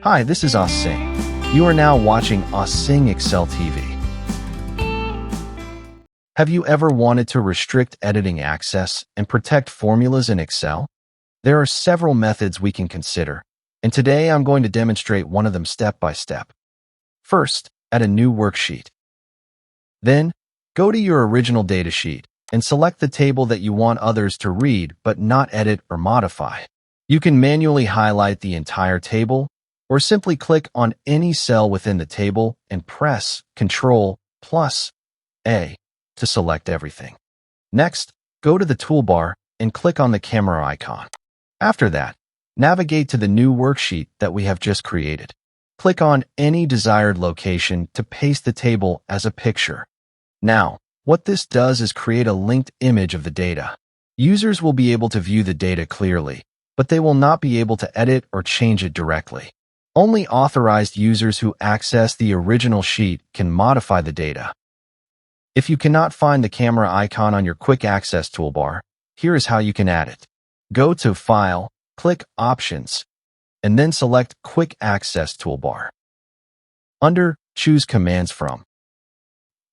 Hi, this is Singh. You are now watching Singh Excel TV. Have you ever wanted to restrict editing access and protect formulas in Excel? There are several methods we can consider, and today I'm going to demonstrate one of them step by step. First, add a new worksheet. Then, go to your original datasheet and select the table that you want others to read but not edit or modify. You can manually highlight the entire table or simply click on any cell within the table and press Ctrl+A to select everything. Next, go to the toolbar and click on the camera icon. After that, navigate to the new worksheet that we have just created. Click on any desired location to paste the table as a picture. Now, what this does is create a linked image of the data. Users will be able to view the data clearly, but they will not be able to edit or change it directly. Only authorized users who access the original sheet can modify the data. If you cannot find the camera icon on your quick access toolbar, here is how you can add it. Go to File, click Options, and then select Quick Access Toolbar. Under Choose Commands From,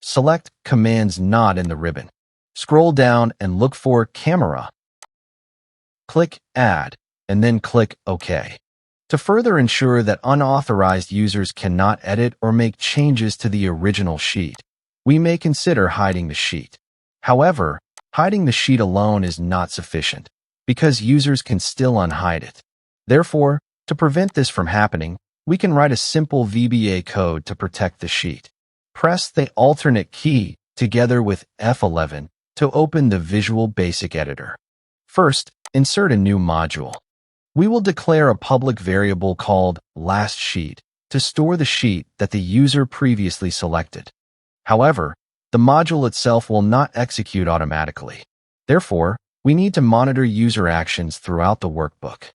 select Commands Not in the ribbon. Scroll down and look for Camera. Click Add, and then click OK. To further ensure that unauthorized users cannot edit or make changes to the original sheet, we may consider hiding the sheet. However, hiding the sheet alone is not sufficient, because users can still unhide it. Therefore, to prevent this from happening, we can write a simple VBA code to protect the sheet. Press the alternate key together with F11 to open the Visual Basic Editor. First, insert a new module. We will declare a public variable called LastSheet to store the sheet that the user previously selected. However, the module itself will not execute automatically. Therefore, we need to monitor user actions throughout the workbook.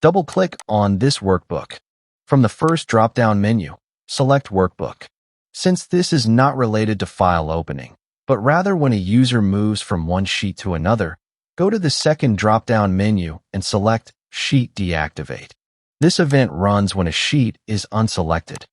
Double-click on this workbook. From the first drop-down menu, select Workbook. Since this is not related to file opening, but rather when a user moves from one sheet to another, go to the second drop-down menu and select Sheet Deactivate. This event runs when a sheet is unselected.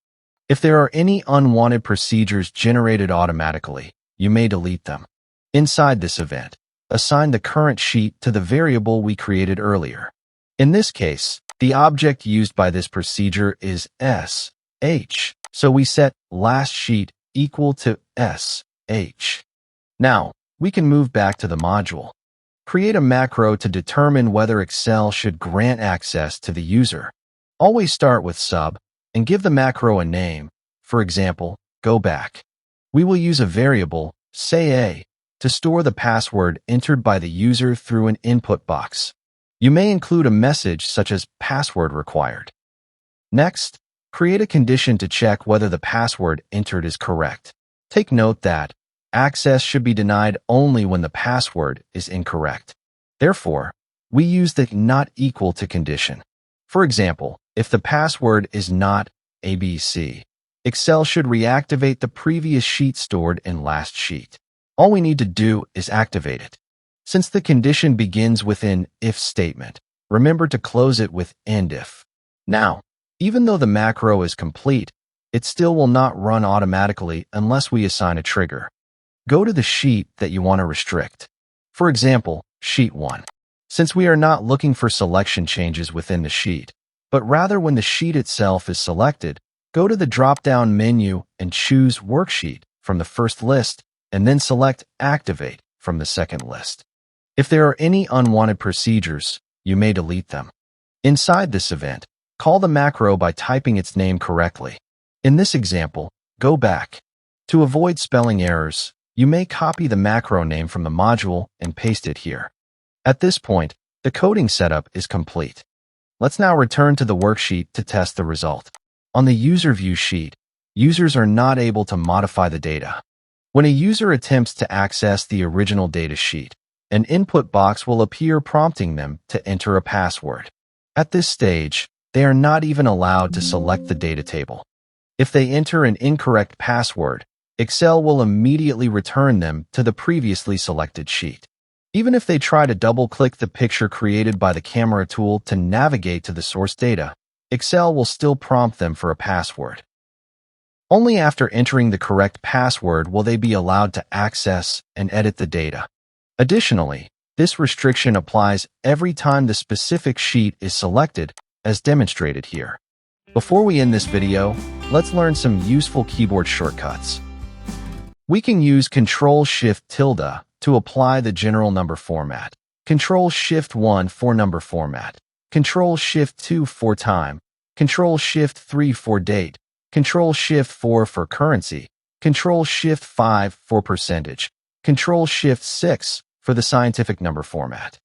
If there are any unwanted procedures generated automatically, you may delete them. Inside this event, assign the current sheet to the variable we created earlier. In this case, the object used by this procedure is sh, so we set LastSheet equal to sh. Now, we can move back to the module. Create a macro to determine whether Excel should grant access to the user. Always start with sub and give the macro a name. For example, go back. We will use a variable, say A, to store the password entered by the user through an input box. You may include a message such as password required. Next, create a condition to check whether the password entered is correct. Take note that access should be denied only when the password is incorrect. Therefore, we use the not equal to condition. For example, if the password is not ABC, Excel should reactivate the previous sheet stored in LastSheet. All we need to do is activate it. Since the condition begins with an if statement, remember to close it with end if. Now, even though the macro is complete, it still will not run automatically unless we assign a trigger. Go to the sheet that you want to restrict. For example, Sheet 1. Since we are not looking for selection changes within the sheet, but rather when the sheet itself is selected, go to the drop-down menu and choose Worksheet from the first list, and then select Activate from the second list. If there are any unwanted procedures, you may delete them. Inside this event, call the macro by typing its name correctly. In this example, go back. To avoid spelling errors, you may copy the macro name from the module and paste it here. At this point, the coding setup is complete. Let's now return to the worksheet to test the result. On the User View sheet, users are not able to modify the data. When a user attempts to access the original data sheet, an input box will appear prompting them to enter a password. At this stage, they are not even allowed to select the data table. If they enter an incorrect password, Excel will immediately return them to the previously selected sheet. Even if they try to double-click the picture created by the camera tool to navigate to the source data, Excel will still prompt them for a password. Only after entering the correct password will they be allowed to access and edit the data. Additionally, this restriction applies every time the specific sheet is selected, as demonstrated here. Before we end this video, let's learn some useful keyboard shortcuts. We can use Ctrl-Shift-tilde to apply the general number format, Ctrl-Shift-1 for number format, Ctrl-Shift-2 for time, Ctrl-Shift-3 for date, Ctrl-Shift-4 for currency, Ctrl-Shift-5 for percentage, Ctrl-Shift-6 for the scientific number format.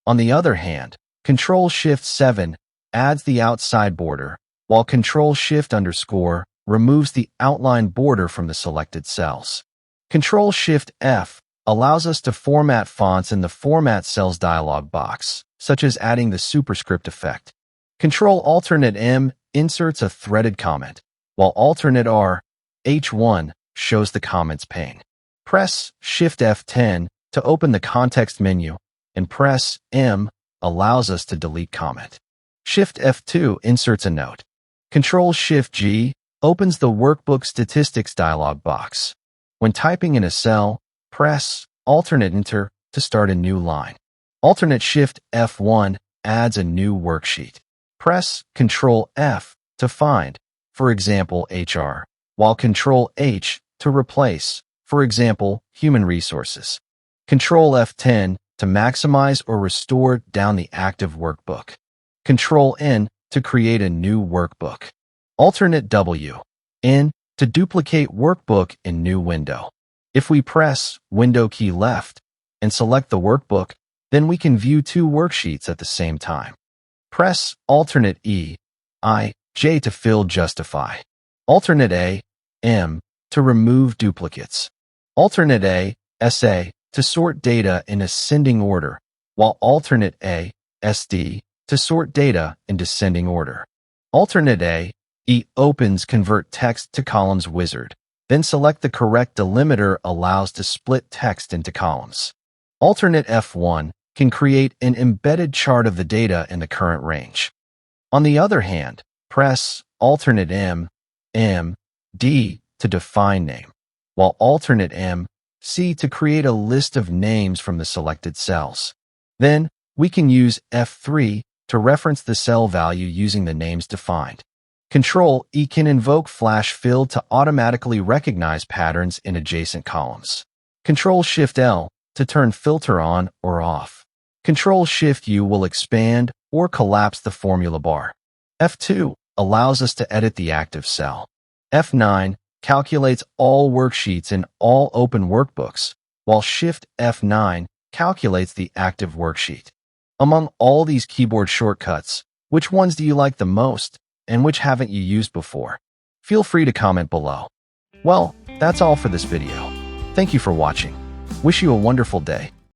On the other hand, Ctrl-Shift-7 adds the outside border, while Ctrl-Shift_ removes the outline border from the selected cells. Ctrl-Shift-F allows us to format fonts in the Format Cells dialog box, such as adding the superscript effect. Ctrl-Alternate-M inserts a threaded comment, while Alternate-R, H1, shows the comments pane. Press Shift-F10 to open the context menu, and press M allows us to delete comment. Shift-F2 inserts a note. Ctrl-Shift-G opens the Workbook Statistics dialog box. When typing in a cell, press Alternate-Enter to start a new line. Alternate-Shift-F1 adds a new worksheet. Press Ctrl-F to find, for example, HR, while Ctrl-H to replace, for example, human resources. Ctrl-F10 to maximize or restore down the active workbook. Ctrl-N to create a new workbook. Alternate-W, N to duplicate workbook in new window. If we press Window key left and select the workbook, then we can view two worksheets at the same time. Press Alternate-E, I, J to fill justify. Alternate-A, M to remove duplicates. Alternate-A, SA to sort data in ascending order, while Alternate-A, SD to sort data in descending order. Alternate-A, E opens Convert Text to Columns wizard, then select the correct delimiter allows to split text into columns. Alternate-F1 can create an embedded chart of the data in the current range. On the other hand, press Alternate-M, M, D to define name, while Alternate-M, C to create a list of names from the selected cells. Then, we can use F3 to reference the cell value using the names defined. Ctrl-E can invoke Flash Fill to automatically recognize patterns in adjacent columns. Ctrl-Shift-L to turn filter on or off. Ctrl-Shift-U will expand or collapse the formula bar. F2 allows us to edit the active cell. F9 calculates all worksheets in all open workbooks, while Shift-F9 calculates the active worksheet. Among all these keyboard shortcuts, which ones do you like the most, and which haven't you used before? Feel free to comment below. Well, that's all for this video. Thank you for watching. Wish you a wonderful day.